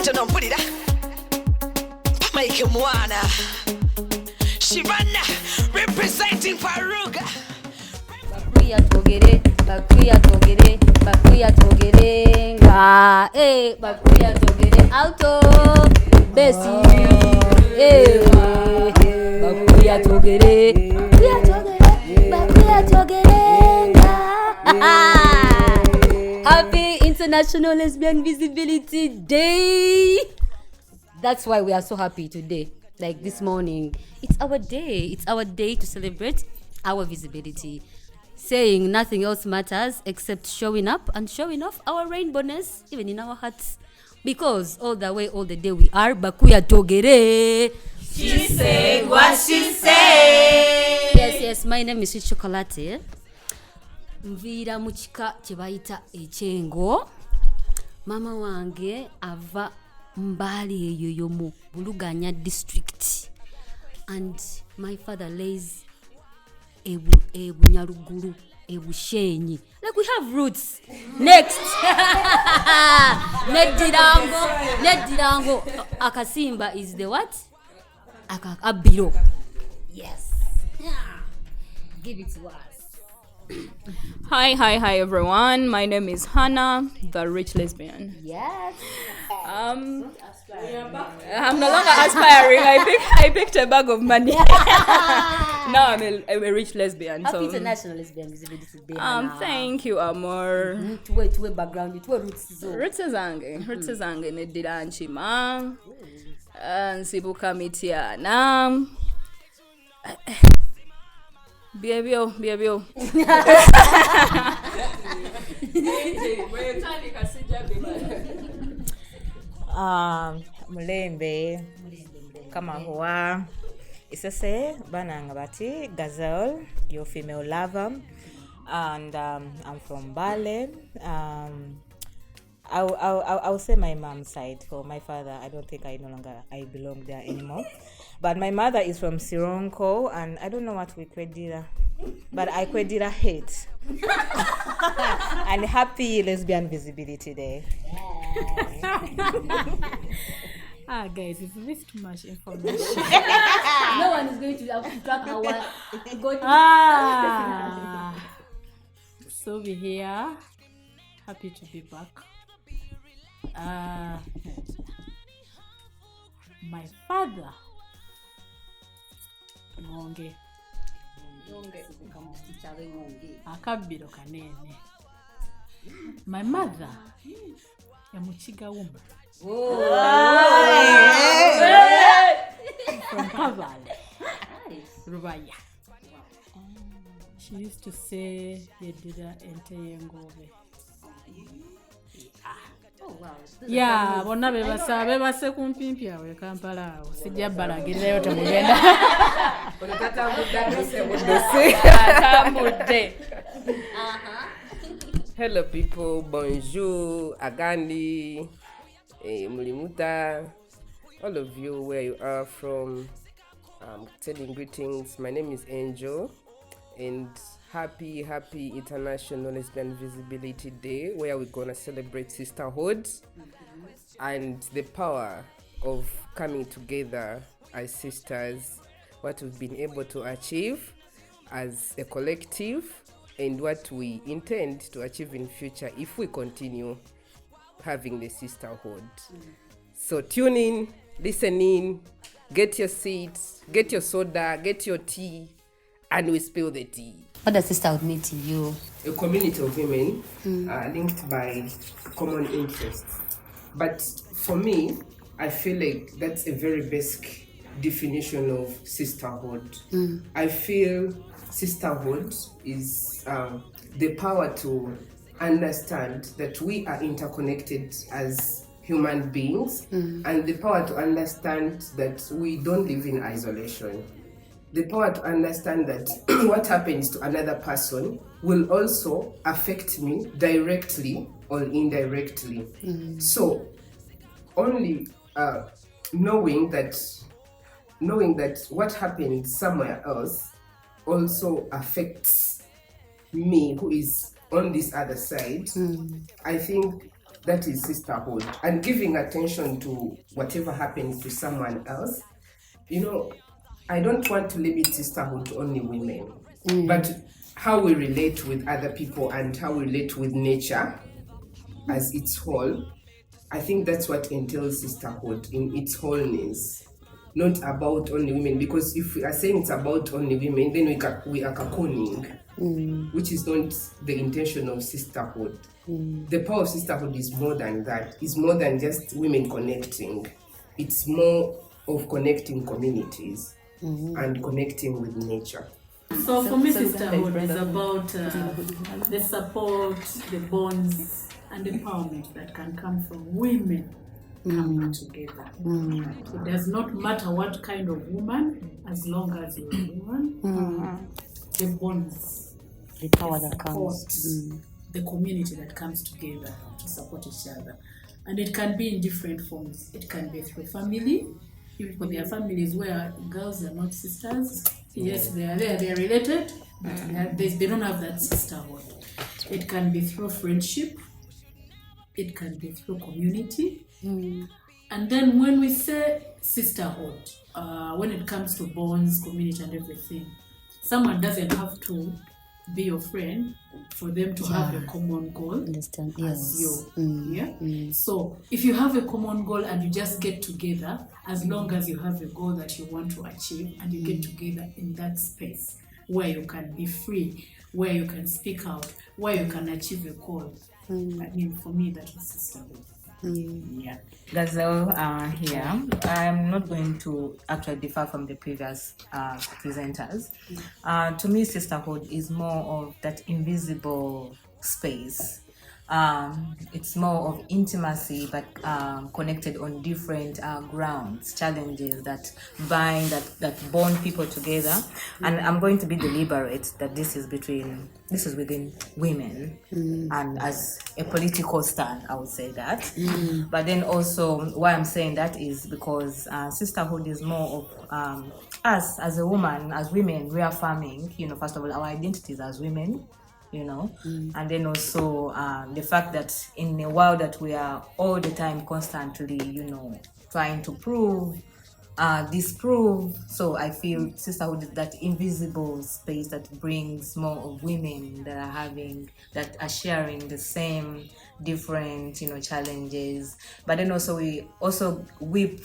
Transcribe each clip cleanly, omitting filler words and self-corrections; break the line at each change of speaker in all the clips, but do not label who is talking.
katono mpulira Mike Mwana Shivana representing Paruga
Queer Twogere nga Queer Twogere auto besi Queer Twogere nga Happy International Lesbian Visibility Day. That's why we are so happy today. Like this morning, it's our day. It's our day to celebrate our visibility. Saying nothing else matters except showing up and showing off our rainbowness, even in our hearts. Because all the day we are Queer Twogere.
She said what she said.
Yes, my name is Chocolate. Mvira muchika chebaita echengo. Mama wange ava mbali eyo mu Buluganya district. And my father lays Bunyaruguru, Bushenyi. Like we have roots. Next. Nedirango. Akasimba is the what? Abiro. Yes. Yeah. Give it to us.
Hi everyone. My name is Hannah, the rich lesbian.
Yes.
I'm no longer aspiring. I picked a bag of money. Now I'm a rich lesbian.
Happy International Lesbian Visibility Day.
Thank you, Amor.
To background, to roots.
Roots zange nedira nchima. Nsibuka mitiana. Biabio.
Mulembe kama huwa isese bananga bati Gazelle, your female lover, and I'm from Bale. I'll say my mom's side. For my father, I don't think I belong there anymore. But my mother is from Sironko, and I don't know what we Kwedira, but I Kwedira hate. And happy Lesbian Visibility Day.
Guys, it's a bit too much information.
No one is going to have to track our
So we're here. Happy to be back. My father Ngonge Akabiro kanene. My mother Yamuchiga woman. From Kavale, Rubaya. She used to say Yedida Enteyengove. Yeah, bona bebase kumpimpi awe Kampala awo sijja balagirira yote mugenda.
Hello people, bonjour, Agandi, Mulimuta, all of you where you are from, sending greetings. My name is Angel, and happy International Lesbian Visibility Day, where we're gonna celebrate sisterhood and the power of coming together as sisters, what we've been able to achieve as a collective, and what we intend to achieve in future if we continue having the sisterhood. So tune in, listen in, get your seats, get your soda, get your tea, and we spill the tea.
What does sisterhood mean to you?
A community of women linked by common interests. But for me, I feel like that's a very basic definition of sisterhood. I feel sisterhood is the power to understand that we are interconnected as human beings, and the power to understand that we don't live in isolation. The power to understand that what happens to another person will also affect me directly or indirectly. So only knowing that what happens somewhere else also affects me, who is on this other side, I think that is sisterhood. And giving attention to whatever happens to someone else. You know, I don't want to limit sisterhood to only women, but how we relate with other people and how we relate with nature as its whole, I think that's what entails sisterhood in its wholeness. Not about only women, because if we are saying it's about only women, then we are cocooning, which is not the intention of sisterhood. The power of sisterhood is more than that. It's more than just women connecting. It's more of connecting communities and connecting with nature.
So for me, sisterhood is about the support, the bonds, and empowerment that can come from women coming together. It does not matter what kind of woman, as long as you're a woman, the bonds,
The power that comes.
the community that comes together to support each other. And it can be in different forms. It can be through family. Because there are families where girls are not sisters. Yes, they are there, they are related, but they don't have that sisterhood. It can be through friendship. It can be through community. And then when we say sisterhood, when it comes to bonds, community and everything, someone doesn't have to be your friend for them to have a common goal.
Understand?
As
Yes.
you. So if you have a common goal and you just get together, as long as you have a goal that you want to achieve and you get together in that space where you can be free, where you can speak out, where you can achieve a goal. I mean, for me, that is sisterhood. Yeah.
Gazelle here. I'm not going to actually differ from the previous presenters. To me, sisterhood is more of that invisible space. It's more of intimacy, but connected on different grounds, challenges that bind, that bond people together. And I'm going to be deliberate that this is within women, and as a political stand, I would say that. But then also, why I'm saying that is because sisterhood is more of us as a woman, as women, reaffirming, first of all, our identities as women. And then also the fact that in a world that we are all the time constantly, trying to prove, disprove. So I feel sisterhood is that invisible space that brings more of women that are sharing the same different, challenges. But then also we weep,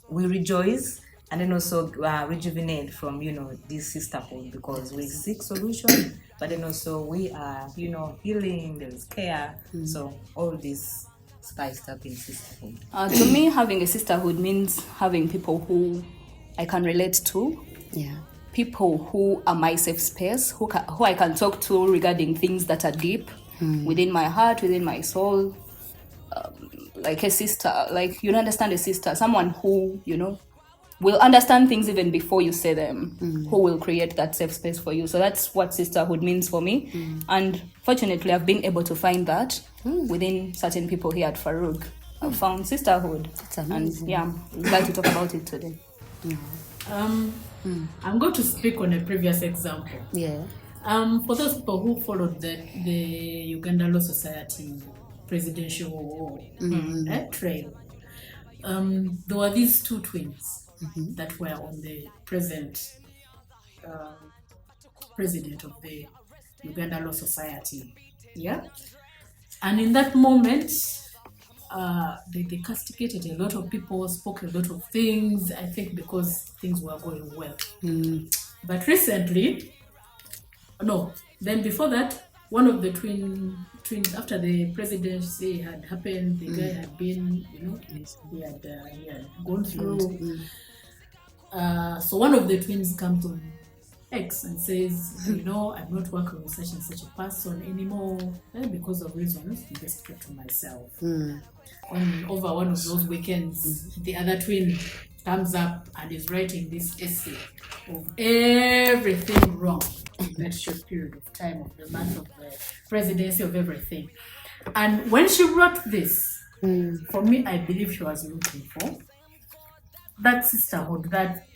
we rejoice. And then also rejuvenate from, this sisterhood, because we seek solution, but then also we are, healing, there's care. So all this spiced up in sisterhood.
To me, having a sisterhood means having people who I can relate to.
Yeah.
People who are my safe space, who I can talk to regarding things that are deep within my heart, within my soul. Like a sister, like you understand a sister, someone who, will understand things even before you say them, who will create that safe space for you. So that's what sisterhood means for me. And fortunately, I've been able to find that within certain people here at Farouk. I've found sisterhood.
That's amazing.
And I'm glad to talk about it today.
I'm going to speak on a previous example.
Yeah.
For those people who followed the Uganda Law Society presidential trail, there were these two twins that were on the present president of the Uganda Law Society. Yeah. And in that moment, they castigated a lot of people, spoke a lot of things, I think because things were going well. But recently, then before that, one of the twins, after the presidency had happened, the guy had been, he had gone through. So one of the twins comes on X and says, I'm not working with such and such a person anymore, because of reasons I just kept to myself. Over one of those weekends, the other twin comes up and is writing this essay of everything wrong in that short period of time of the month of the presidency of everything. And when she wrote this, for me, I believe she was looking for that sisterhood, that,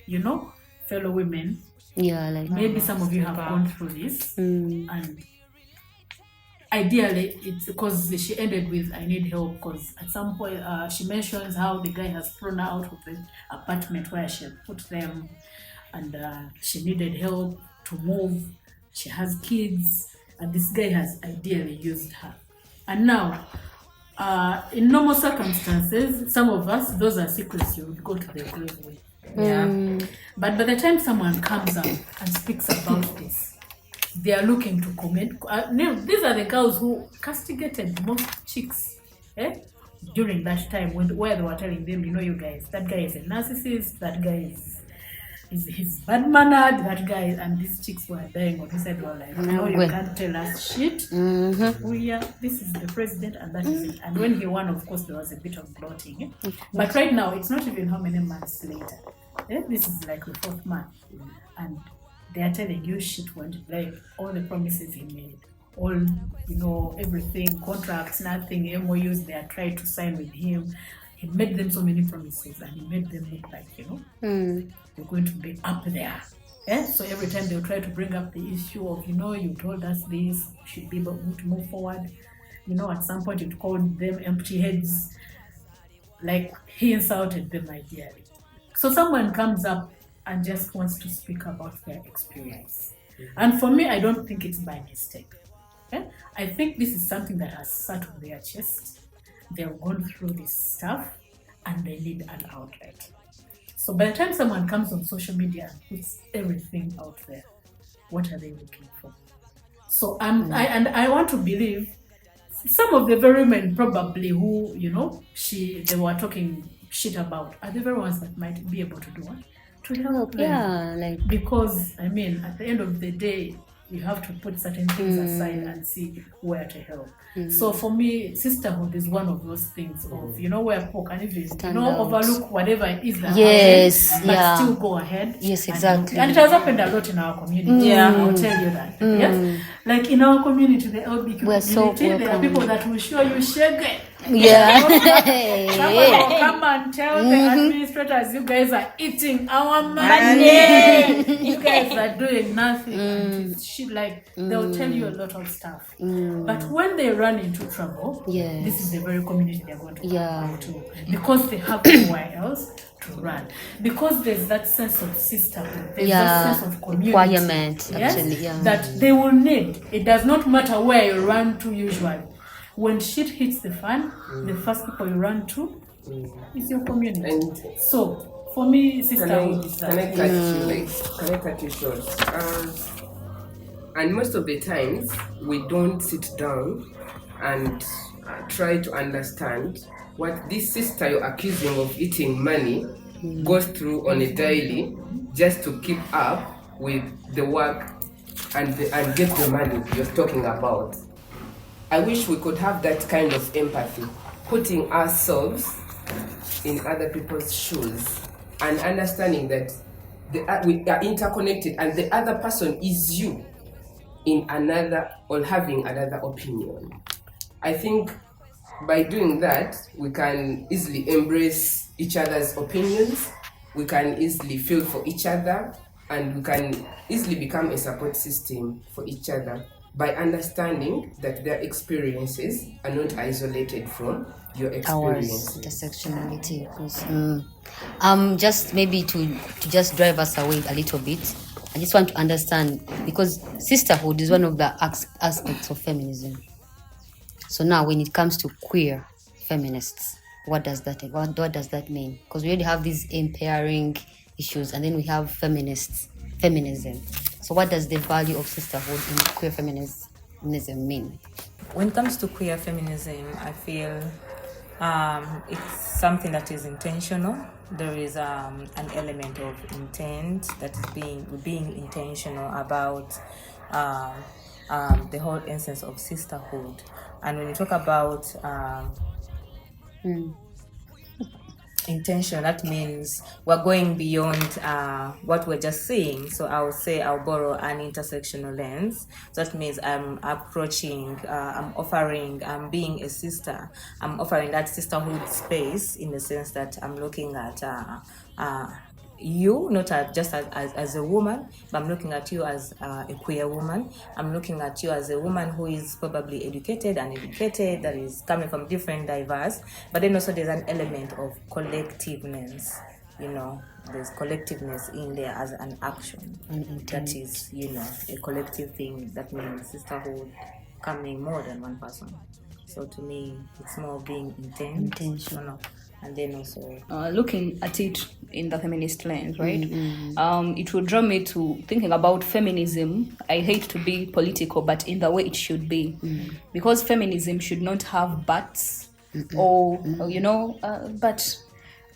fellow women.
Yeah, like
Maybe some of you have gone through this, and ideally it's because she ended with I need help, because at some point she mentions how the guy has thrown her out of the apartment where she had put them, and she needed help to move. She has kids, and this guy has ideally used her. And now, in normal circumstances, some of us, those are secrets you would go to the grave with. Yeah. But by the time someone comes up and speaks about this, they are looking to comment. These are the girls who castigated most chicks during that time where they were telling them, you guys, that guy is a narcissist, that guy he's bad-mannered, that guy, and these chicks were dying on his head, were like, no, you can't tell us shit. This is the president, and that is it. And when he won, of course, there was a bit of gloating. But right now, it's not even how many months later. This is like the fourth month. And they are telling you shit went, like all the promises he made, all, everything, contracts, nothing, MOUs they are trying to sign with him. He made them so many promises, and he made them look like, they're going to be up there. So every time they'll try to bring up the issue of, you told us this, we should be able to move forward. At some point it called them empty heads, like he insulted them ideally. So someone comes up and just wants to speak about their experience. And for me, I don't think it's by mistake. I think this is something that has sat on their chest. They've gone through this stuff and they need an outlet. So by the time someone comes on social media and puts everything out there, what are they looking for? So I want to believe some of the very men probably who, they were talking shit about are the very ones that might be able to do what? To help them.
Yeah,
Because, at the end of the day, you have to put certain things aside and see where to help. So for me, sisterhood is one of those things of, where people can even, overlook whatever it is that happens, but still go ahead.
Yes, exactly.
And it has happened a lot in our community. I'll tell you that. Yes? Like in our community, the LBQ community, there are people that will show you shege. Someone will come and tell the administrators, you guys are eating our money. You guys are doing nothing. And shit, they'll tell you a lot of stuff. But when they run into trouble, this is the very community they're going to come to. Because they have nowhere else to run. Because there's that sense of sisterhood. There's that sense of community.
Requirement, actually,
that they will need. It does not matter where you run to usually. When shit hits the fan, the first people you run to is your community. And so, for me, sisterhood is that.
Can I cut you short? And most of the times, we don't sit down and try to understand what this sister you're accusing of eating money goes through on a daily just to keep up with the work and get the money you're talking about. I wish we could have that kind of empathy, putting ourselves in other people's shoes and understanding that we are interconnected and the other person is you in another or having another opinion. I think by doing that, we can easily embrace each other's opinions, we can easily feel for each other, and we can easily become a support system for each other, by understanding that their experiences are not isolated from your experience.
Intersectionality, of course. Just maybe to just drive us away a little bit, I just want to understand, because sisterhood is one of the aspects of feminism. So now when it comes to queer feminists, what does that mean? Because we already have these empowering issues, and then we have feminism. So what does the value of sisterhood in queer feminism mean?
When it comes to queer feminism, I feel it's something that is intentional. There is an element of intent that is being intentional about the whole essence of sisterhood. And when you talk about intention, that means we're going beyond what we're just saying. So I'll borrow an intersectional lens. So that means I'm approaching, I'm offering, I'm being a sister. I'm offering that sisterhood space in the sense that I'm looking at you, not just as a woman, but I'm looking at you as a queer woman. I'm looking at you as a woman who is probably educated and educated, that is coming from different diverse, but then also there's an element of collectiveness, there's collectiveness in there as an action. That is, a collective thing. That means sisterhood coming more than one person. So to me, it's more being intentional. And then also
looking at it in the feminist lens, right? It will draw me to thinking about feminism. I hate to be political, but in the way it should be, because feminism should not have buts, but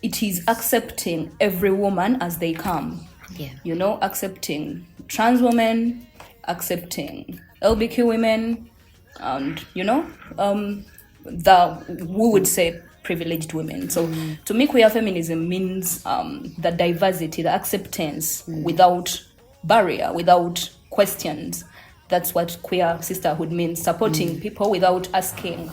it is accepting every woman as they come. Accepting trans women, accepting LBQ women, and we would say privileged women. So to me, queer feminism means the diversity, the acceptance without barrier, without questions. That's what queer sisterhood means, supporting people without asking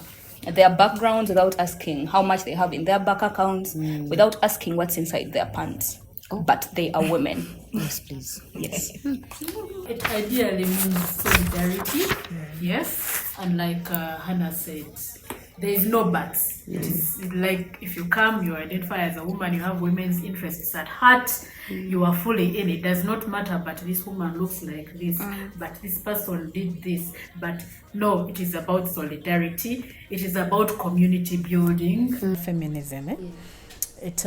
their backgrounds, without asking how much they have in their bank accounts, without asking what's inside their pants. But they are women.
Yes, please.
Yes.
It ideally means solidarity, yes, and like Hannah said, there is no buts. It is like if you come, you identify as a woman, you have women's interests at heart, you are fully in. It does not matter, but this woman looks like this, but this person did this. But no, it is about solidarity. It is about community building.
Feminism, it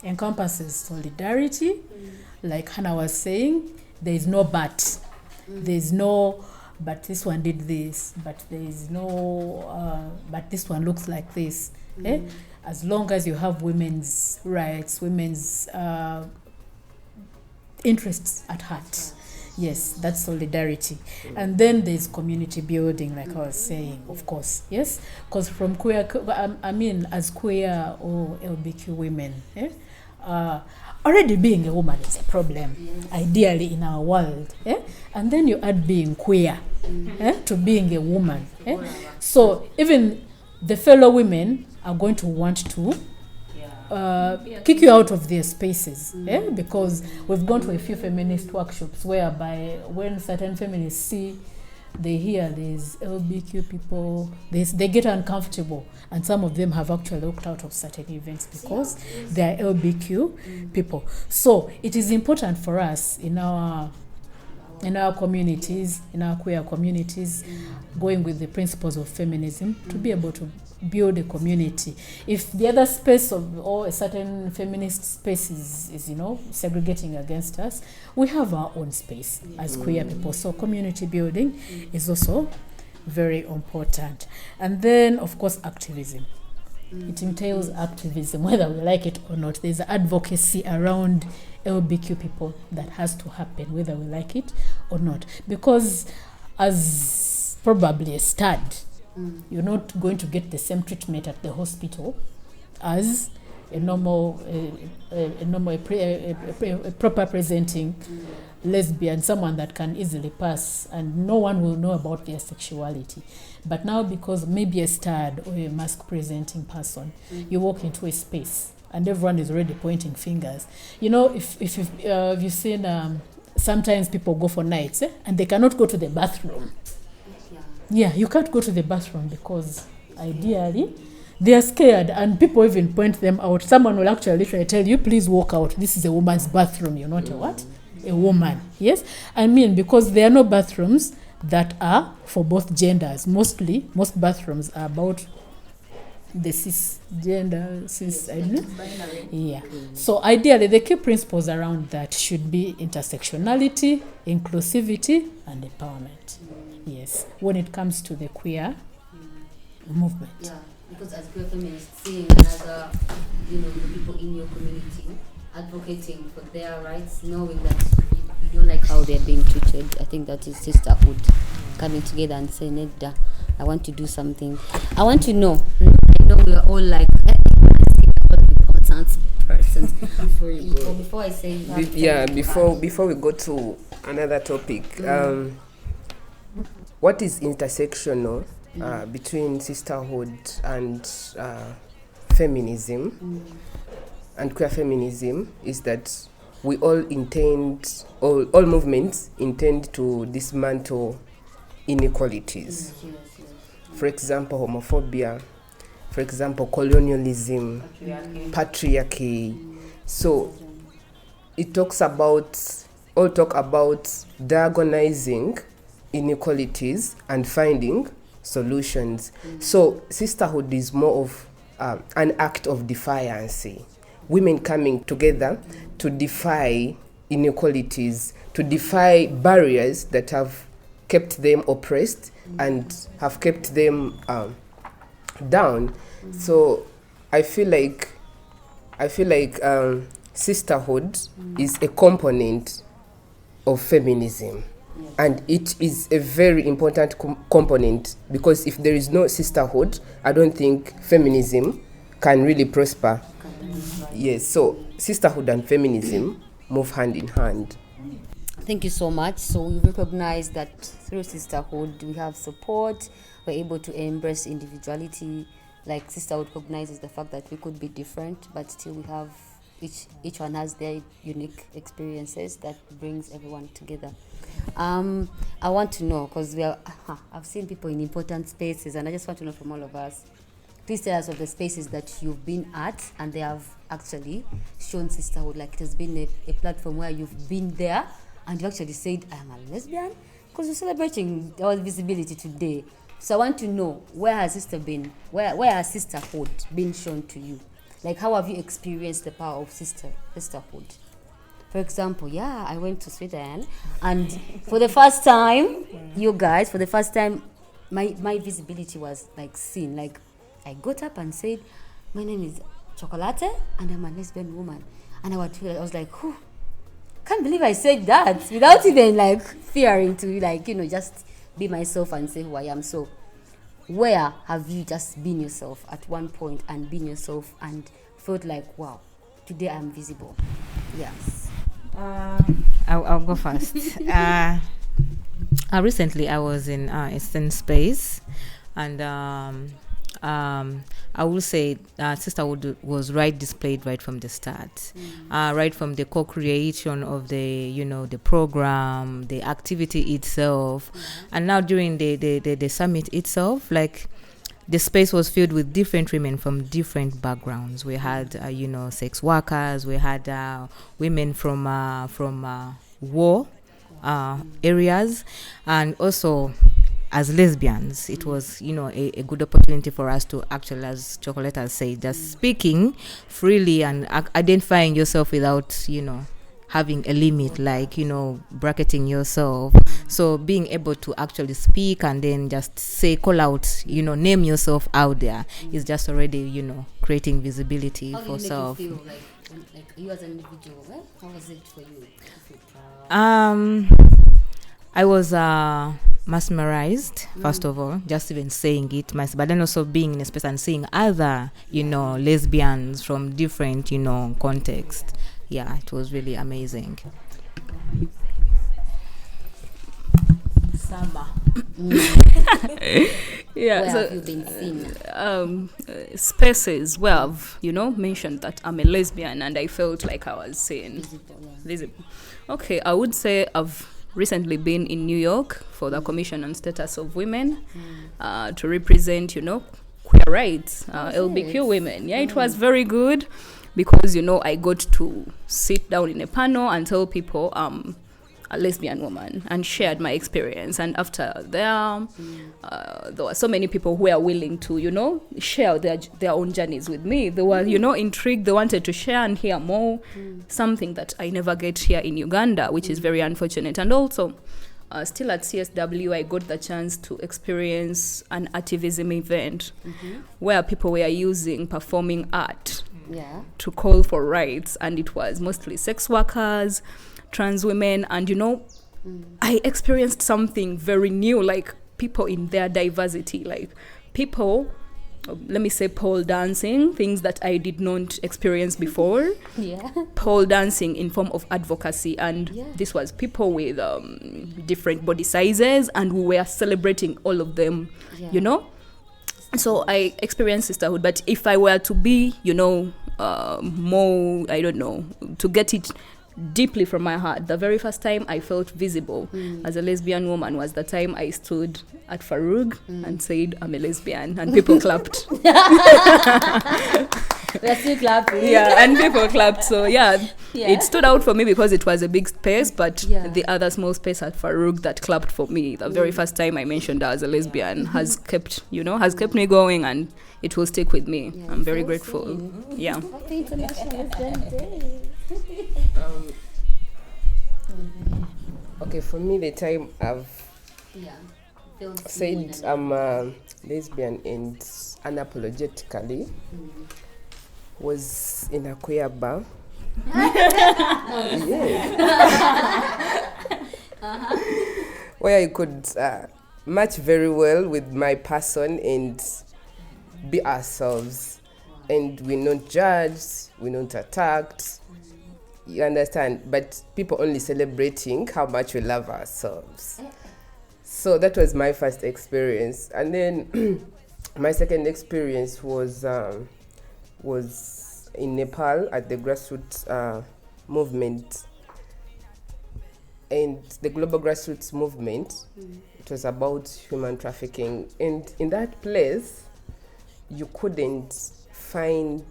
encompasses solidarity. Like Hannah was saying, there is no but. There is no but this one did this, but there is no but this one looks like this. As long as you have women's rights, women's interests at heart. Yes, that's solidarity. And then there's community building, like I was saying, of course. Yes, because from queer, as queer or LBQ women, already being a woman is a problem, ideally in our world. And then you add being queer to being a woman. So even the fellow women are going to want to kick you out of their spaces, because we've gone to a few feminist workshops whereby when certain feminists they hear there's LBQ people, they get uncomfortable, and some of them have actually walked out of certain events because they are LBQ people. So it is important for us in our communities, in our queer communities, going with the principles of feminism, to be able to build a community. If the other space or a certain feminist space is segregating against us, we have our own space as queer people. So community building is also very important. And then, of course, activism. It entails activism, whether we like it or not. There's advocacy around LBQ people that has to happen, whether we like it or not. Because as probably a stud, you're not going to get the same treatment at the hospital as a proper presenting lesbian, someone that can easily pass, and no one will know about their sexuality. But now, because maybe a stud or a mask presenting person, you walk into a space and everyone is already pointing fingers. If you've seen sometimes people go for nights and they cannot go to the bathroom. Yeah, you can't go to the bathroom because ideally they are scared, and people even point them out. Someone will actually literally tell you, please walk out. This is a woman's bathroom. You're not a what? A woman. Yes? Because there are no bathrooms that are for both genders. Most bathrooms are about the cisgender, yeah. So ideally, the key principles around that should be intersectionality, inclusivity, and empowerment. Yes, when it comes to the queer movement.
Yeah, because as queer feminists, seeing another, the people in your community advocating for their rights, knowing that you don't like how they're being treated, I think that is sisterhood coming together and saying, Nedda, I want to do something. I want to know. I know we're all like important persons. Before I say
before we go to another topic, what is intersectional between sisterhood and feminism? and queer feminism is that we all all movements intend to dismantle inequalities. For example, homophobia, for example, colonialism, patriarchy. So it talk about diagonizing inequalities and finding solutions. So sisterhood is more of an act of defiance. Women coming together to defy inequalities, to defy barriers that have kept them oppressed and have kept them down. So I feel like sisterhood is a component of feminism, and it is a very important component, because if there is no sisterhood, I don't think feminism can really prosper. Yes, so sisterhood and feminism move hand in hand.
Thank you so much. So we recognize that through sisterhood we have support, we're able to embrace individuality. Like sisterhood recognizes the fact that we could be different, but still we have each one has their unique experiences that brings everyone together. I want to know, because I've seen people in important spaces, and I just want to know from all of us, please tell us of the spaces that you've been at and they have actually shown sisterhood. Like it has been a platform where you've been there and you actually said, I am a lesbian, because we're celebrating our visibility today. So I want to know, where has sisterhood been shown to you? Like, how have you experienced the power of sisterhood? For example, I went to Sweden, and for the first time, my visibility was like seen. Like, I got up and said, my name is Chocolate, and I'm a lesbian woman. And I was like, whew, can't believe I said that without even like fearing to just be myself and say who I am. So where have you just been yourself at one point and been yourself and felt like, wow, today I'm visible? Yes.
I'll go first. Recently I was in Eastern Space, and I will say sisterhood was displayed right from the start, right from the co-creation of the program, the activity itself, and now during the summit itself, like the space was filled with different women from different backgrounds. We had sex workers, we had women from war areas, and also as lesbians. It was a good opportunity for us to actually, as Chocolate has said, just speaking freely and identifying yourself without having a limit, like bracketing yourself. So being able to actually speak and then just call out, name yourself out there is just already creating visibility for self.
How do you make you feel like you as an individual? How was it for you?
I was mesmerized, first of all, just even saying it myself, but then also being in a space and seeing other lesbians from different contexts. Yeah, it was really amazing.
Samba.
Yeah,
Where
so
have you been seen?
Spaces where I've mentioned that I'm a lesbian and I felt like I was seen. Visible. Okay, I would say I've recently been in New York for the Commission on Status of Women to represent queer rights, LBQ women. Yeah, it was very good because I got to sit down in a panel and tell people a lesbian woman and shared my experience. And after there were so many people who were willing to, share their own journeys with me. They were, intrigued. They wanted to share and hear more, something that I never get here in Uganda, which is very unfortunate. And also, still at CSW, I got the chance to experience an activism event where people were using performing art to call for rights. And it was mostly sex workers, trans women, and I experienced something very new, like people in their diversity, like people, let me say, pole dancing, things that I did not experience before. Pole dancing in form of advocacy, and this was people with different body sizes, and we were celebrating all of them. So I experienced sisterhood. But if I were to be, more, I don't know, to get it deeply from my heart, the very first time I felt visible as a lesbian woman was the time I stood at Farouk and said, I'm a lesbian, and people clapped.
We're still clapping.
Yeah, and people clapped. So it stood out for me because it was a big space, but the other small space at Farouk that clapped for me the very first time I mentioned her as a lesbian has kept me going, and it will stick with me. I'm very grateful. Yeah.
Happy International Lesbian Day.
Okay, for me, the time I've said I'm a lesbian and unapologetically was in a queer bar. Where I could match very well with my person and be ourselves. And we're not judged, we're not attacked. You understand? But people only celebrating how much we love ourselves. So that was my first experience. And then my second experience was in Nepal at the grassroots movement. And the global grassroots movement, it was about human trafficking. And in that place, you couldn't even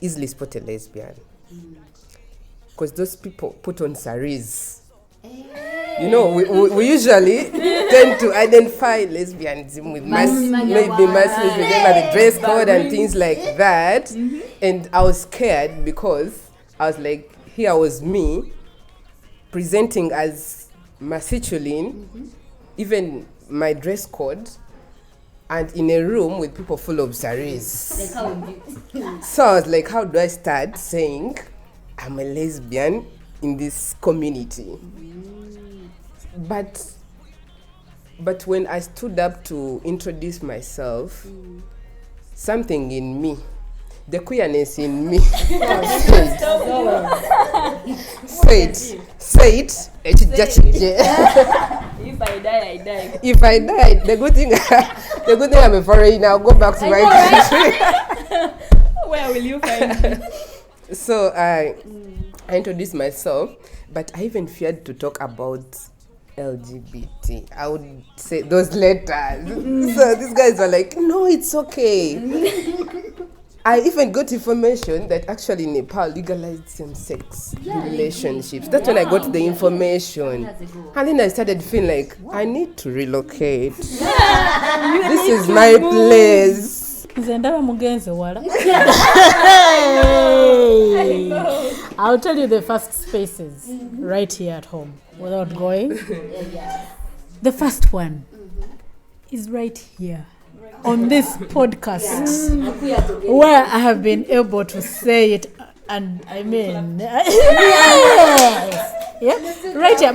easily spot a lesbian. Because those people put on saris. We usually tend to identify lesbianism with maybe Muslims, the dress code and things like that. And I was scared because I was like, here was me presenting as masculine, even my dress code, and in a room with people full of saris. So I was like, how do I start saying I'm a lesbian in this community? But when I stood up to introduce myself, something in me, the queerness in me, say it.
If I die, I die.
If I die, the good thing I'm a foreigner. I'll go back to my country.
Where will you find me?
So I introduced myself, but I even feared to talk about LGBT. I would say those letters. So these guys were like, no, it's okay. I even got information that actually Nepal legalized same-sex relationships. That's when I got the information. And then I started feeling like, I need to relocate. This is my place.
I'll tell you the first spaces right here at home without going. The first one is right here on this podcast where I have been able to say it, and I mean right here.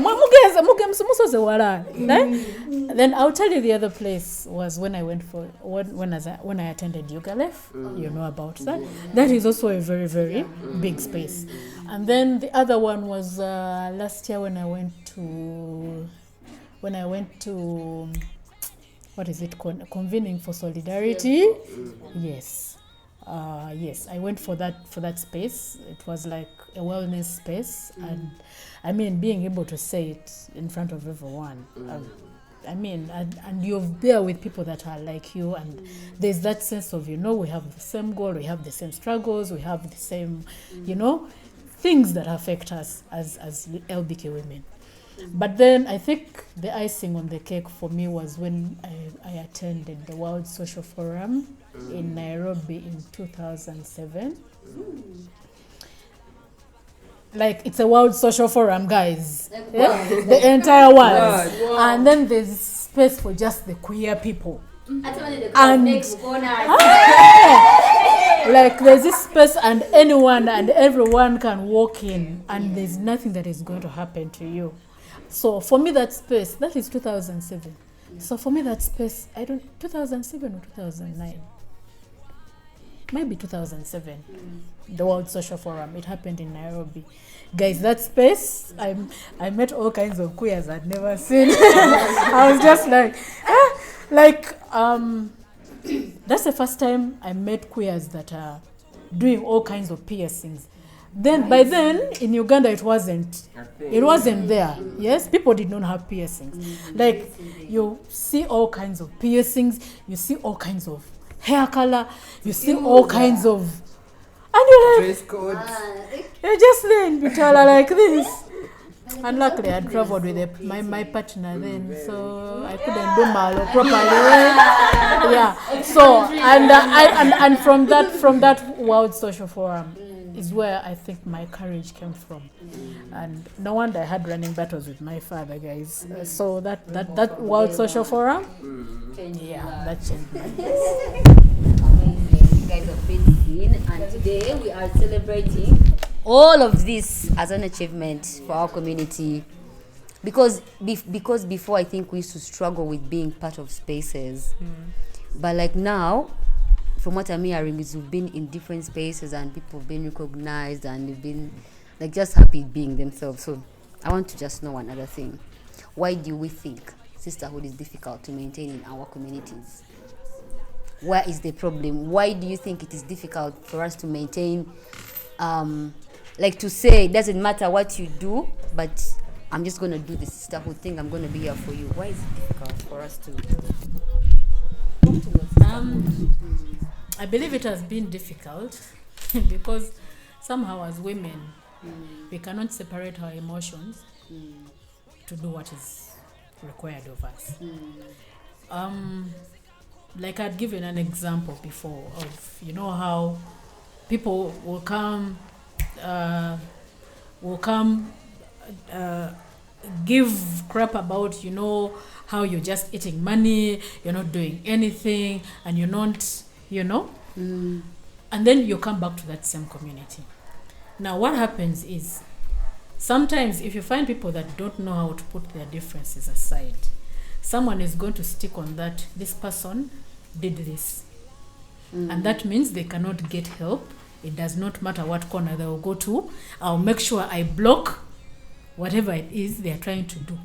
Then I'll tell you the other place was when I went for when I attended Yugalef. You know about that. That is also a very, very big space. And then the other one was last year when I went to what is it called? Convening for Solidarity. Yes. Yes, I went for that space. It was like a wellness space, and I mean, being able to say it in front of everyone. I mean, and you're there with people that are like you, and there's that sense of, we have the same goal, we have the same struggles, we have the same, things that affect us as LBK women. But then I think the icing on the cake for me was when I attended the World Social Forum in Nairobi in 2007. Like, it's a World Social Forum, guys. The entire world. And then there's space for just the queer people. And like, there's this space and anyone and everyone can walk in, and there's nothing that is going to happen to you. So for me, that space, that is 2007. So for me, that space, 2007 or 2009? Maybe 2007. The World Social Forum, it happened in Nairobi. Guys, that space, I met all kinds of queers I'd never seen. I was just like, Like, that's the first time I met queers that are doing all kinds of piercings. Then by then in Uganda it wasn't there. Yes, people did not have piercings. Like, you see all kinds of piercings, you see all kinds of hair color, you see all kinds of, and you're like,
Dress code.
you're just there in Bitala like this. And luckily I traveled with my partner then, so I couldn't do malo properly. Yeah. So and from that World Social Forum is where I think my courage came from. And no wonder I had running battles with my father, guys. So that World Social Forum, yeah, that changed my life.
Amazing. You guys have been seen, and today we are celebrating all of this as an achievement for our community. Because before, I think we used to struggle with being part of spaces. But like now, from what I'm hearing, is we've been in different spaces and people have been recognized and they've been like just happy being themselves. So I want to just know another thing. Why do we think sisterhood is difficult to maintain in our communities? Where is the problem? Why do you think it is difficult for us to maintain, like to say it doesn't matter what you do, but I'm just going to do the sisterhood thing, I'm going to be here for you? Why is it difficult for us to work towards sisterhood?
I believe it has been difficult because somehow as women, we cannot separate our emotions to do what is required of us. Like I'd given an example before of, you know, how people will come give crap about, you know, how you're just eating money, you're not doing anything, and you're not, you know, and then you come back to that same community. Now what happens is, sometimes if you find people that don't know how to put their differences aside, someone is going to stick on that this person did this, and that means they cannot get help. It does not matter what corner they will go to, I'll make sure I block whatever it is they are trying to do.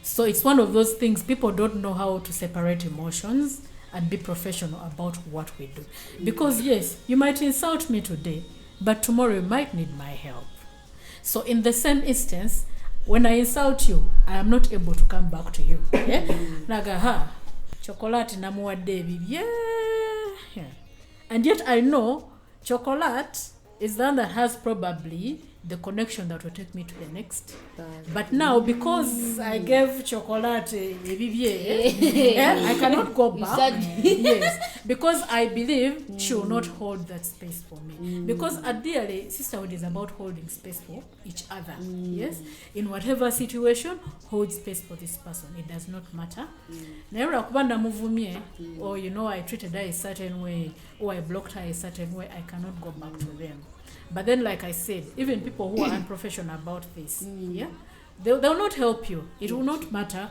So it's one of those things, people don't know how to separate emotions and be professional about what we do. Because yes, you might insult me today, but tomorrow you might need my help. So in the same instance, when I insult you, I am not able to come back to you. Yeah? Naga, chocolate namuwadde ebibye. Yeah. And yet I know chocolate is the one that has probably the connection that will take me to the next. But now, because I gave chocolate I cannot go back. Yes, because I believe she will not hold that space for me. Because ideally, sisterhood is about holding space for each other. Yes, in whatever situation, hold space for this person. It does not matter. Or you know, I treated her a certain way, or I blocked her a certain way, I cannot go back to them. But then, like I said, even people who are unprofessional about this, yeah, they'll not help you. It will not matter,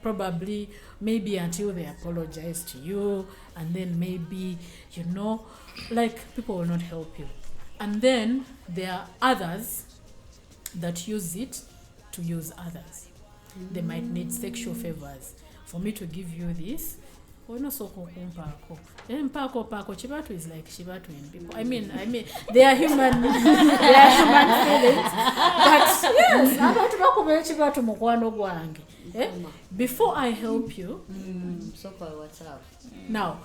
probably, maybe until they apologize to you, and then maybe, you know, like people will not help you. And then there are others that use it to use others. They might need sexual favors. For me to give you this, Pako Chibatu is like Chibatu in people. I mean, they are human feelings. But yes, before I help you, now,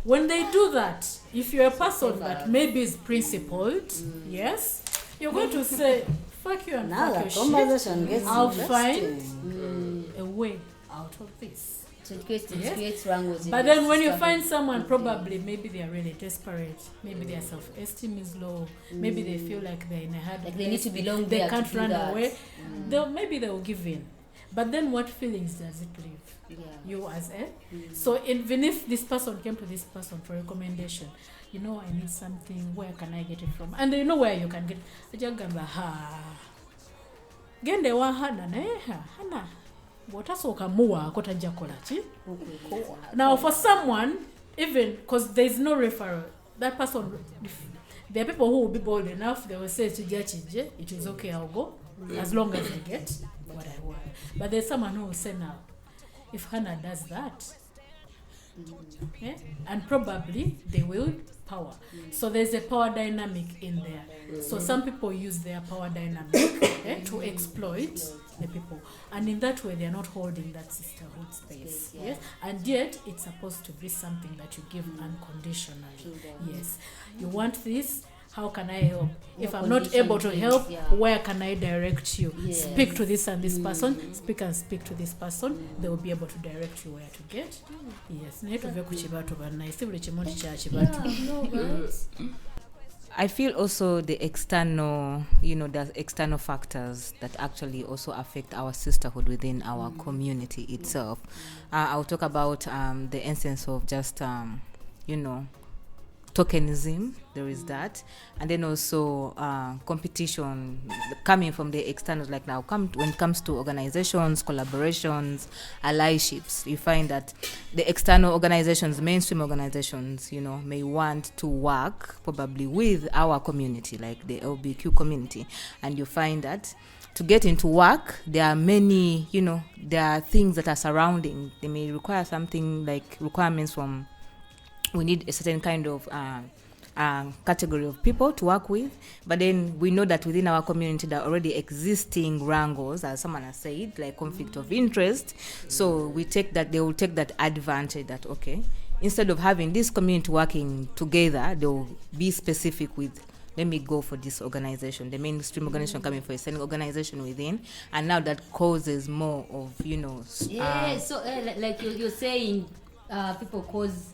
when they do that, if you're a person that maybe is principled, yes, you're going to say, fuck you and fuck your shit. I'll find a way out of this.
So it creates wrangles.
But then when you find someone, probably maybe they are really desperate, maybe their self-esteem is low, maybe they feel like they're in a hard
like they need to belong
they
there,
can't
to
run
that.
away, maybe they'll give in. But then what feelings does it leave? You as a so even if this person came to this person for recommendation, you know, I need something, where can I get it from? And you know where you can get it. Now for someone, even because there's no referral, that person, there are people who will be bold enough, they will say it is okay, I'll go, as long as I get what I want. But there's someone who will say, now if Hannah does that, and probably they will power. So there's a power dynamic in there. So some people use their power dynamic to exploit the people, and in that way they're not holding that sisterhood space. Yes, and yet it's supposed to be something that you give unconditionally. Yes, you want this. How can I help? If I'm not able to help, where can I direct you? Speak to this and this person. Speak to this person. They will be able to direct you where to get. Yes.
I feel also the external, there's external factors that actually also affect our sisterhood within our community itself. I'll talk about the essence of just, tokenism. There is that, and then also competition coming from the external. Like now, when it comes to organizations, collaborations, allyships, you find that the external organizations, mainstream organizations, may want to work probably with our community, like the LBQ community, and you find that to get into work, there are many, there are things that are surrounding. They may require something like requirements from. We need a certain kind of category of people to work with, but then we know that within our community there are already existing wrangles, as someone has said, like conflict of interest. So they will take that advantage that, okay, instead of having this community working together, they will be specific with, let me go for this organization, the mainstream organization coming for a certain organization within, and now that causes more of,
like you're saying, people cause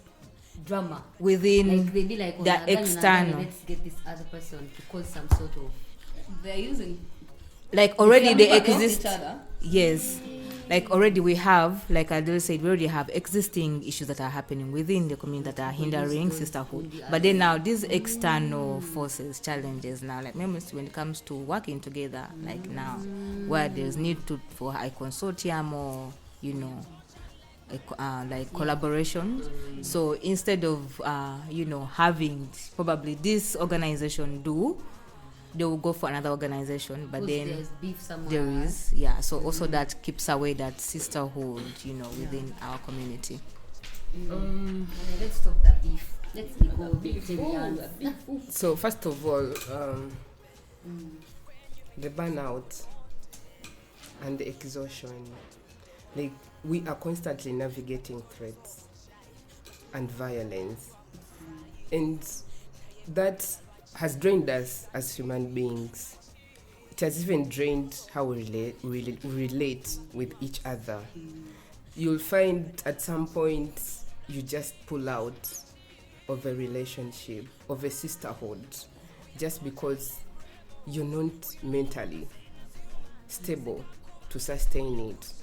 drama
within,
like they be like,
the external.
Let's get this other person to cause some sort of.
They're using.
Like already they exist. Yes. Like already we have, like Adele said, we already have existing issues that are happening within the community that are hindering sisterhood. But then now these external forces, challenges now, like when it comes to working together, like now, where there's need for a consortium or, like collaboration. So instead of having probably this organization they will go for another organization, but then
there's beef somewhere.
there is so also that keeps away that sisterhood within our community.
Let's stop that beef. Let's go vegetarian.
So first of all, the burnout and the exhaustion, like we are constantly navigating threats and violence, and that has drained us as human beings. It has even drained how we relate with each other. You'll find at some point you just pull out of a relationship, of a sisterhood, just because you're not mentally stable to sustain it.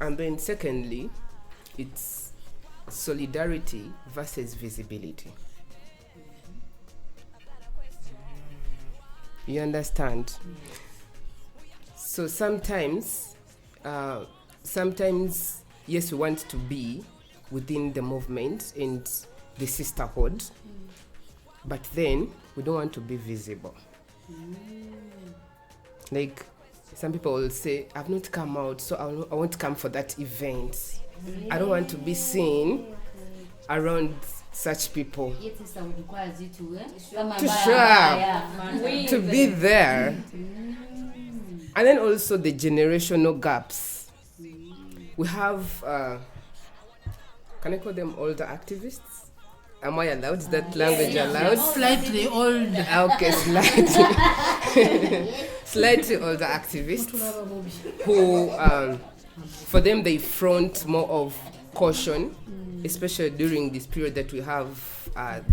And then secondly, it's solidarity versus visibility. You understand? So sometimes, yes, we want to be within the movement and the sisterhood, but then we don't want to be visible. Like, some people will say, I've not come out, so I won't come for that event. I don't want to be seen around such people. To be there. And then also the generational gaps. We have, can I call them older activists? Am I allowed? Is that language allowed?
Slightly old.
Okay, slightly. Slightly older activists who, for them, they front more of caution, especially during this period that we have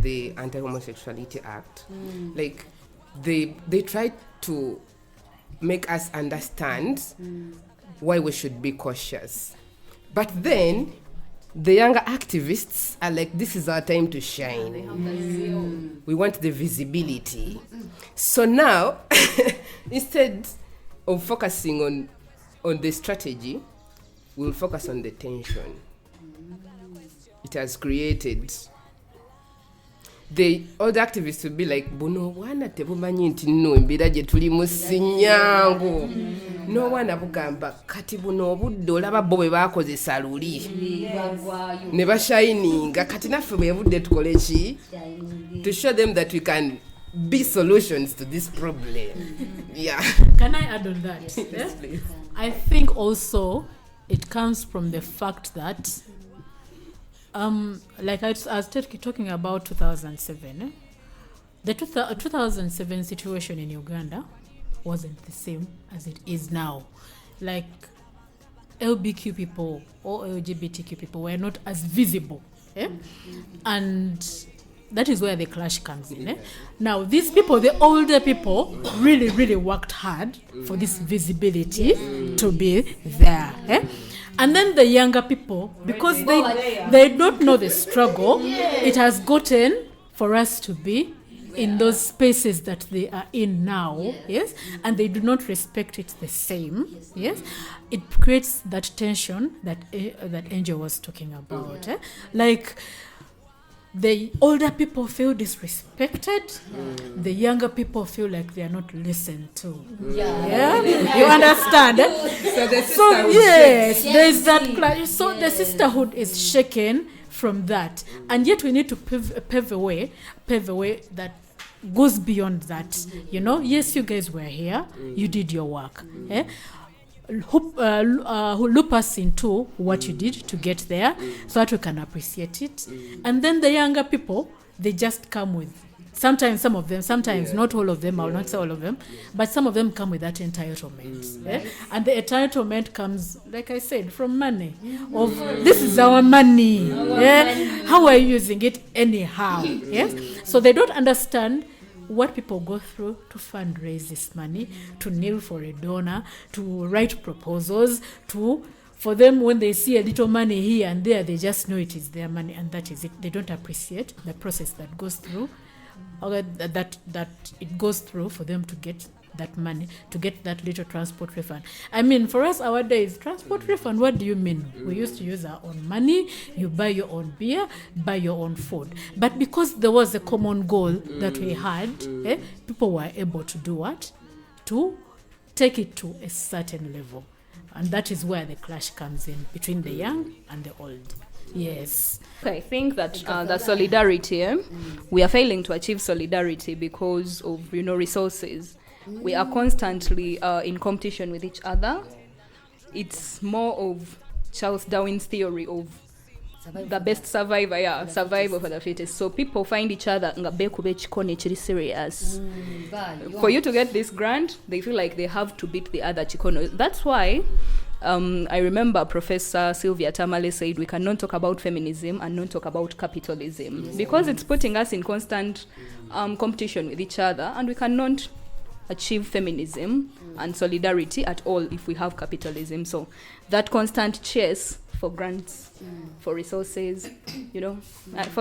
the Anti-Homosexuality Act. Like, they try to make us understand why we should be cautious. But then, the younger activists are like, this is our time to shine. We want the visibility. So now, instead of focusing on the strategy, we'll focus on the tension it has created. the old activists would be like, buno wana tebumanyi nti nno embeera gye tulimu si nnyangu. No wana bugamba kati buno obudde olaba bo bwe baakozesa luli ne bashininga kati naffe bwe budde tukole ki to show them that we can be solutions to this problem. Yeah.
Can I add on that?
Yes, please.
I think also it comes from the fact that, like I was talking about 2007, the 2007 situation in Uganda wasn't the same as it is now. Like LBQ people or LGBTQ people were not as visible. And that is where the clash comes in. Now, these people, the older people, really, really worked hard for this visibility to be there. And then the younger people, because they don't know the struggle, it has gotten for us to be in those spaces that they are in now, yes, and they do not respect it the same, yes. It creates that tension that Angel was talking about. Like, the older people feel disrespected, the younger people feel like they are not listened to. Yeah? You understand? So yes, there's that. So the sisterhood is shaken from that, and yet we need to pave a way that goes beyond that. You know, yes, you guys were here, you did your work. Who loop us into what you did to get there so that we can appreciate it. And then the younger people, they just come with, sometimes some of them, sometimes not all of them, I will not say all of them, but some of them come with that entitlement. And the entitlement comes, like I said, from money. Of this is our money. How are you using it anyhow? Yes. So they don't understand what people go through to fundraise this money, to kneel for a donor, to write proposals, for them when they see a little money here and there, they just know it is their money and that is it. They don't appreciate the process that goes through, or that it goes through for them to get that money, to get that little transport refund. I mean, for us, our days, transport refund, what do you mean? We used to use our own money, you buy your own beer, buy your own food. But because there was a common goal that we had, people were able to do what? To take it to a certain level. And that is where the clash comes in between the young and the old. Yes.
I think that the solidarity, we are failing to achieve solidarity because of, resources. We are constantly in competition with each other. It's more of Charles Darwin's theory of the best survivor, survival for the fittest. So people find each other serious. For you to get this grant, they feel like they have to beat the other chikono. That's why I remember Professor Sylvia Tamale said we cannot talk about feminism and not talk about capitalism, because it's putting us in constant competition with each other, and we cannot achieve feminism and solidarity at all if we have capitalism. So that constant chase for grants, for resources,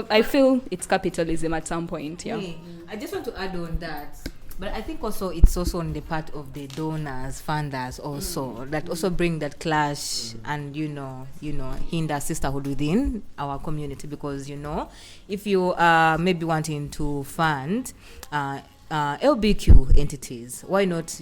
I feel it's capitalism at some point.
I just want to add on that, but I think also it's also on the part of the donors, funders also, that also bring that clash and hinder sisterhood within our community, because if you are maybe wanting to fund LBQ entities, why not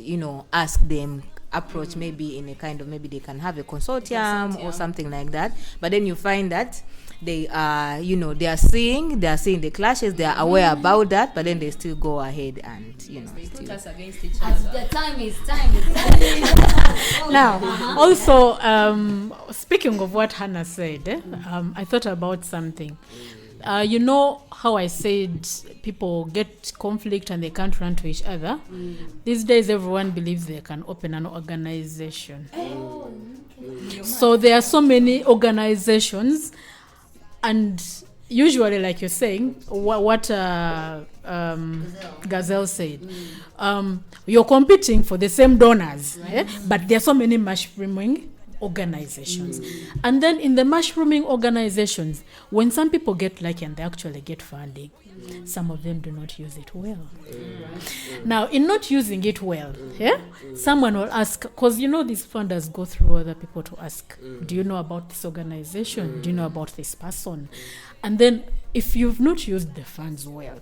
ask them, approach maybe in a kind of, maybe they can have a consortium or something like that, but then you find that they are they are seeing the clashes, they are aware about that, but then they still go ahead and
they put us against each other.
The time is
now also speaking of what Hannah said, I thought about something. You know how I said people get conflict and they can't run to each other? These days everyone believes they can open an organization. So there are so many organizations, and usually, like you're saying, what Gazelle said, you're competing for the same donors, but there are so many mushrooming organizations. And then in the mushrooming organizations, when some people get lucky and they actually get funding, some of them do not use it well. Now, in not using it well, someone will ask, because these funders go through other people to ask, do you know about this organization? Do you know about this person? And then if you've not used the funds well,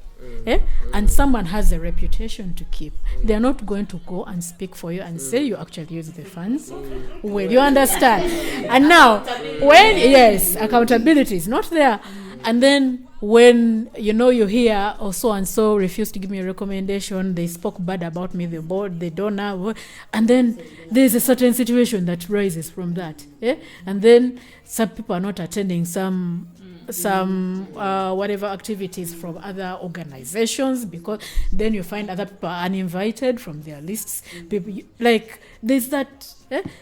and someone has a reputation to keep, they're not going to go and speak for you and say you actually use the funds well. You understand? And now, accountability is not there. And then when you hear so and so refused to give me a recommendation, they spoke bad about me, the board, the donor, and then there's a certain situation that rises from that. And then some people are not attending some whatever activities from other organizations, because then you find other people are uninvited from their lists. People, like, there's that.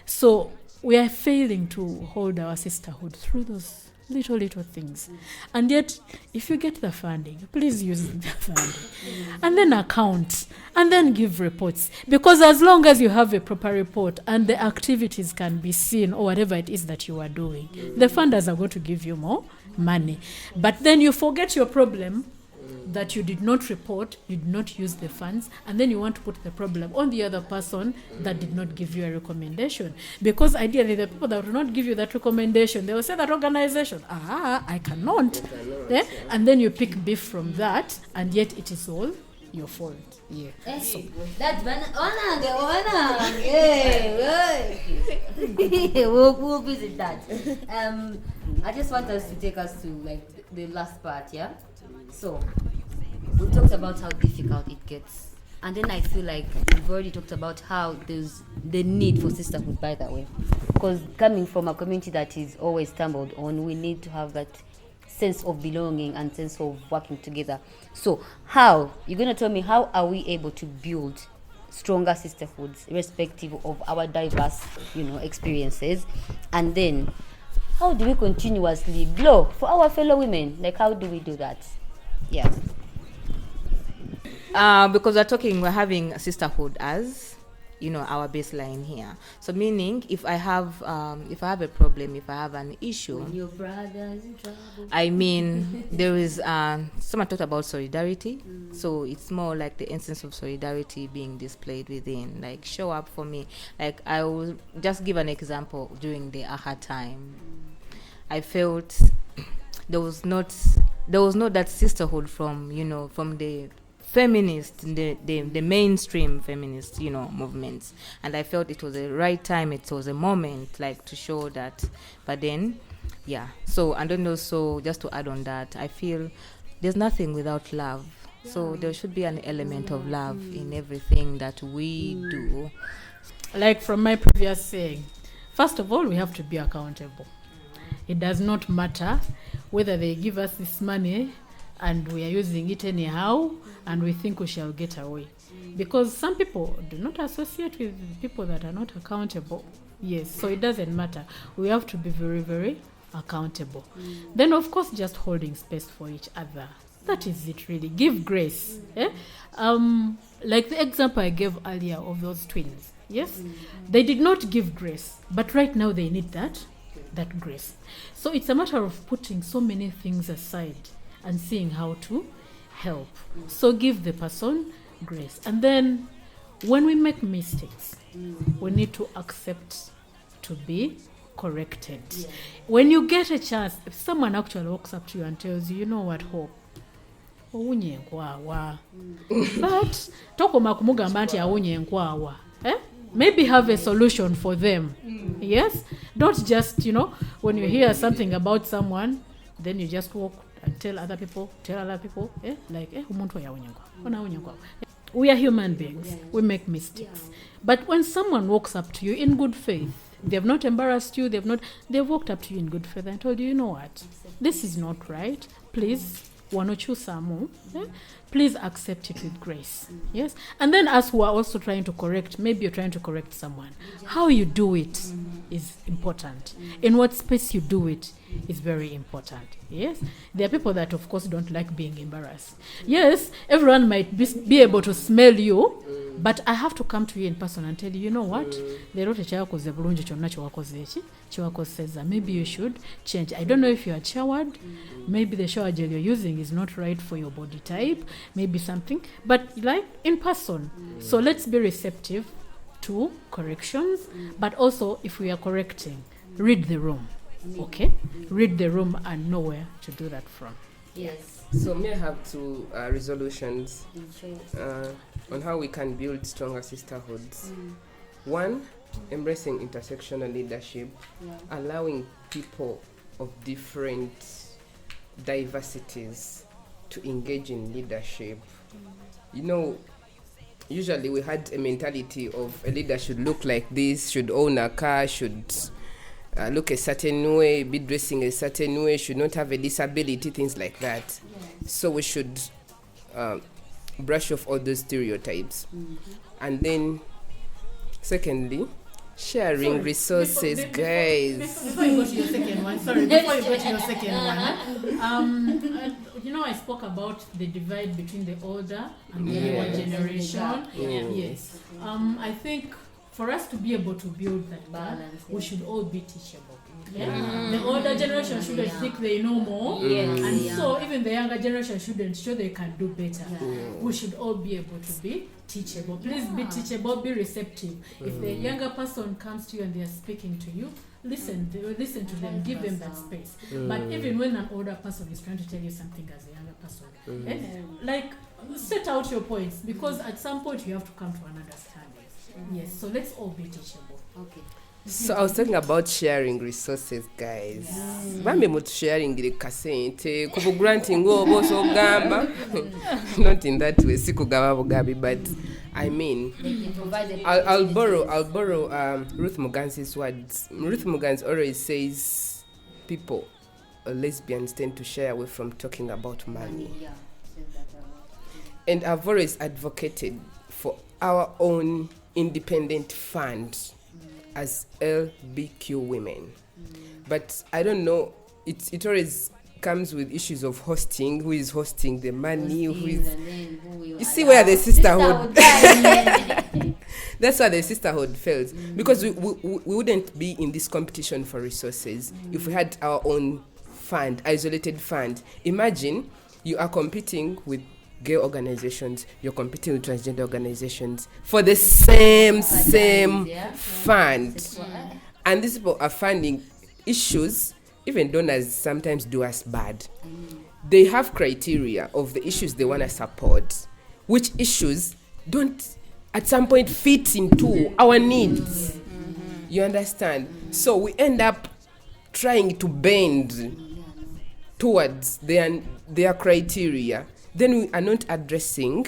So we are failing to hold our sisterhood through those little things. And yet, if you get the funding, please use the funding, and then account, and then give reports, because as long as you have a proper report and the activities can be seen, or whatever it is that you are doing, the funders are going to give you more money. But then you forget your problem, that you did not report, you did not use the funds, and then you want to put the problem on the other person that did not give you a recommendation. Because ideally, the people that will not give you that recommendation, they will say that organization, I cannot. And then you pick beef from that, and yet it is all your fault. Yeah. So.
That's we'll visit that. I just want us to take us to like the last part, yeah? So we talked about how difficult it gets, and then I feel like we've already talked about how there's the need for sisterhood, by the way, because coming from a community that is always stumbled on, we need to have that sense of belonging and sense of working together. So how you're going to tell me, how are we able to build stronger sisterhoods irrespective of our diverse experiences? And then how do we continuously glow for our fellow women? Like, how do we do that? Yeah.
Because we're having a sisterhood as, our baseline here. So meaning, if I have a problem, if I have an issue,
when your brother's in trouble.
I mean, there is someone talked about solidarity. So it's more like the instance of solidarity being displayed within, like, show up for me. Like, I will just give an example. During the AHA time, I felt there was not that sisterhood from the feminist, the mainstream feminist movements, and I felt it was the right time, it was a moment, like, to show that. But then so, and then also, just to add on that, I feel there's nothing without love. So there should be an element of love in everything that we do.
Like from my previous saying, first of all, we have to be accountable. It does not matter whether they give us this money and we are using it anyhow and we think we shall get away. Because some people do not associate with people that are not accountable. Yes, so it doesn't matter. We have to be very, very accountable. Then, of course, just holding space for each other. That is it, really. Give grace. Like the example I gave earlier of those twins. Yes, they did not give grace, but right now they need that grace. So it's a matter of putting so many things aside and seeing how to help. So give the person grace. And then when we make mistakes, we need to accept to be corrected. Yeah. When you get a chance, if someone actually walks up to you and tells you, you know what, Hope, but tokoma kumugamba nti awunye nkwawa, maybe have a solution for them. Yes, don't just when you hear something about someone, then you just walk and tell other people, like umuntu yawunye nkwawa. We are human beings. We make mistakes. But when someone walks up to you in good faith, they've not embarrassed you, they've walked up to you in good faith and told you, you know what, this is not right, please wanochusamu, please accept it with grace. Yes, and then us who are also trying to correct, maybe you're trying to correct someone, how you do it is important. In what space you do it is very important. Yes, there are people that of course don't like being embarrassed. Yes, everyone might be able to smell you, but I have to come to you in person and tell you, you know what, maybe you should change. I don't know if you're showered, maybe the shower gel you're using is not right for your body type, maybe something, but like in person. So let's be receptive to corrections, but also if we are correcting, read the room. Okay, read the room and know where to do that from.
Yes.
So may I have two resolutions
Sure.
on how we can build stronger sisterhoods. One, embracing intersectional leadership, allowing people of different diversities to engage in leadership. You know, usually we had a mentality of a leader should look like this, should own a car, should look a certain way, be dressing a certain way, should not have a disability, things like that. So we should brush off all those stereotypes. And then, secondly, sharing resources, guys.
Before you go to your second one, you know, I spoke about the divide between the older and the younger generation. Yes. I think for us to be able to build that balance, we should all be teachable. The older generation shouldn't think they know more, and so even the younger generation shouldn't show they can do better. We should all be able to be teachable. Please be teachable, be receptive. If the younger person comes to you and they are speaking to you, listen to them, give them that space. But even when an older person is trying to tell you something as a younger person, like set out your points, because at some point you have to come to an understanding. Yes, so let's all be teachable.
Okay.
So I was talking about sharing resources, guys. Bambe mutu sharing ile kasente kubu granting obo so gamba. Not in that way, sikugaba bugabi, but I mean, I'll borrow Ruth Muganzi's words. Ruth Muganz always says people, lesbians tend to shy away from talking about money. And I've always advocated for our own independent fund as LBQ women. But I don't know, it always comes with issues of hosting, who is hosting the money, who is... You see where the sisterhood... That's why the sisterhood fails. Because we wouldn't be in this competition for resources if we had our own fund, isolated fund. Imagine you are competing with gay organizations, you're competing with transgender organizations for the same fund. And these people are funding issues, even donors sometimes do us bad. They have criteria of the issues they want to support, which issues don't at some point fit into our needs. You understand? So we end up trying to bend towards their criteria. Then we are not addressing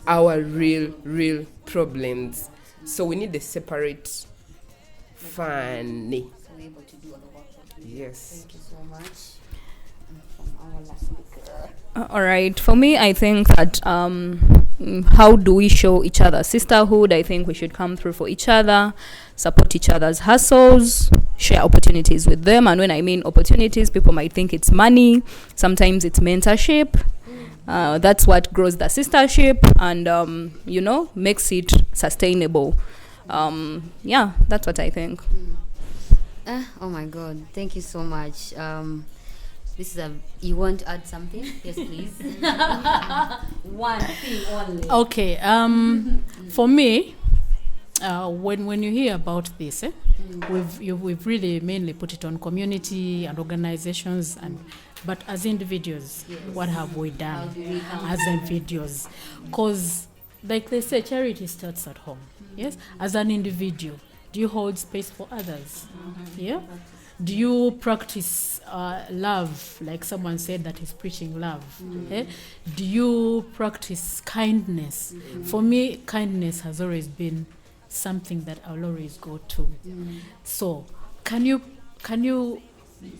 our real problems. So we need a separate fund. Yes.
Thank you so much. From our last speaker.
All right. For me, I think that how do we show each other sisterhood? I think we should come through for each other, support each other's hustles, share opportunities with them. And when I mean opportunities, people might think it's money. Sometimes it's mentorship. That's what grows the sistership and, makes it sustainable. That's what I think.
Oh my God, thank you so much. This is you want to add something? Yes, please. One thing only.
Okay, for me, when you hear about this, we've really mainly put it on community and organizations, but as individuals, what have we done as individuals? Because, like they say, charity starts at home. Yes, as an individual, do you hold space for others? Yeah. Do you practice love, like someone said that is preaching love? Do you practice kindness? For me, kindness has always been something that I'll always go to. So can you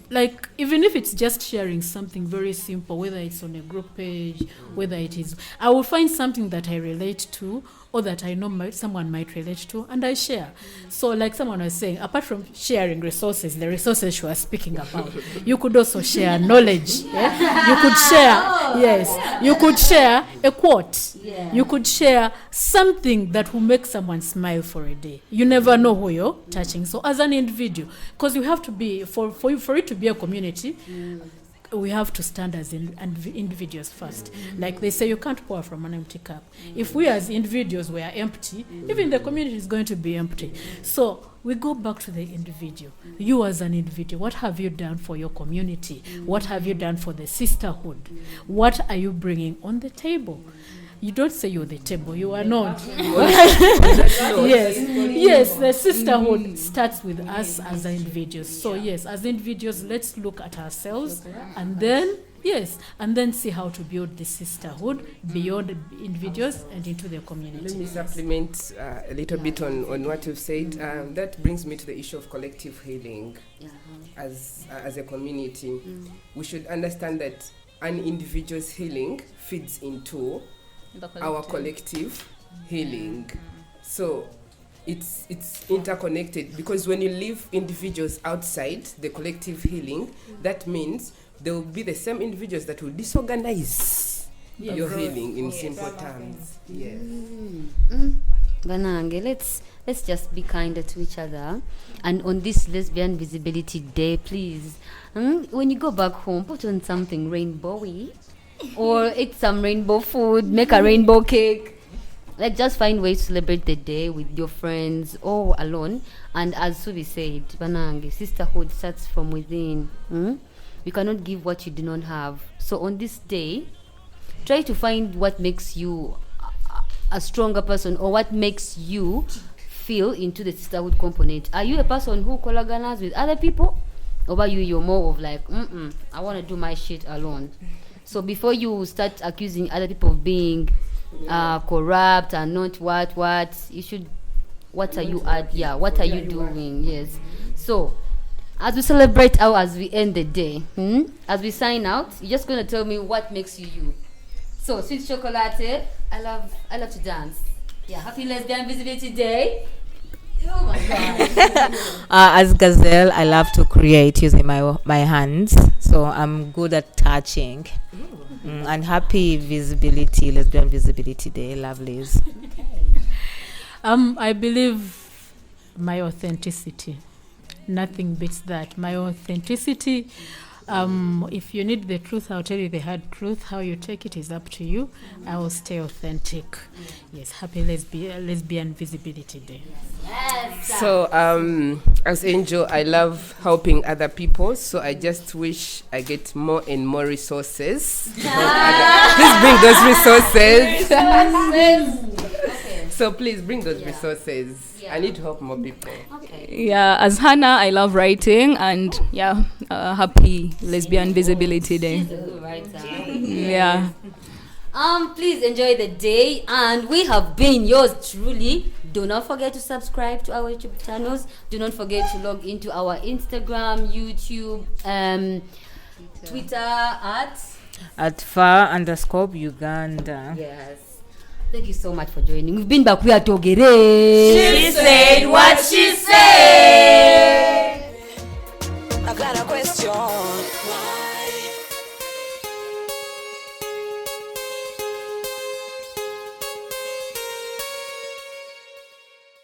like, even if it's just sharing something very simple, whether it's on a group page, whether it is, I will find something that I relate to or that I know someone might relate to, and I share. So like someone was saying, apart from sharing resources, the resources she was speaking about, you could also share knowledge. You could share, you could share a quote. You could share something that will make someone smile for a day. You never know who you're touching. So as an individual, because you have to be, for it to be a community, we have to stand as individuals first. Like they say, you can't pour from an empty cup. If we as individuals were empty, even the community is going to be empty. So we go back to the individual. You as an individual, what have you done for your community? What have you done for the sisterhood? What are you bringing on the table? You don't say you're the table, you are not. Yes, the sisterhood starts with us as individuals. So yes, as individuals, let's look at ourselves and then see how to build the sisterhood beyond individuals and into the community.
Let me supplement a little bit on what you've said. That brings me to the issue of collective healing. As a community, we should understand that an individual's healing feeds into our collective healing. So it's interconnected, because when you leave individuals outside the collective healing, that means there will be the same individuals that will disorganize your healing in simple terms. Yes.
Banange, let's just be kinder to each other. And on this Lesbian Visibility Day, please, when you go back home, put on something rainbowy. Or eat some rainbow food, make a rainbow cake. Like, just find ways to celebrate the day with your friends or alone. And as Subi said, Banange, sisterhood starts from within. You cannot give what you do not have. So on this day, try to find what makes you a stronger person, or what makes you feel into the sisterhood component. Are you a person who collaborates with other people? Or are you're more of like, I want to do my shit alone? So before you start accusing other people of being corrupt and not what, you should, what are you doing? Yes. So as we celebrate as we end the day, as we sign out, you're just going to tell me what makes you you. So, Sweet Chocolate, I love to dance. Yeah, happy Lesbian Visibility Day. Oh my God.
As Gazelle, I love to create using my hands. So I'm good at touching. And happy visibility, Lesbian Visibility Day, lovelies.
I believe my authenticity. Nothing beats that. My authenticity. If you need the truth, I'll tell you the hard truth. How you take it is up to you. I will stay authentic. Yes, happy Lesbian Visibility Day.
Yes.
So, as Angel, I love helping other people. So I just wish I get more and more resources. Please bring those resources. So please bring those resources. I need to help more people.
Okay.
Yeah, as Hannah, I love writing, and happy Lesbian Visibility Day. Yeah.
Please enjoy the day, and we have been yours truly. Do not forget to subscribe to our YouTube channels. Do not forget to log into our Instagram, YouTube, Twitter
at @far_Uganda.
Yes. Thank you so much for joining. We've been back. We are Twogere.
She said what she said.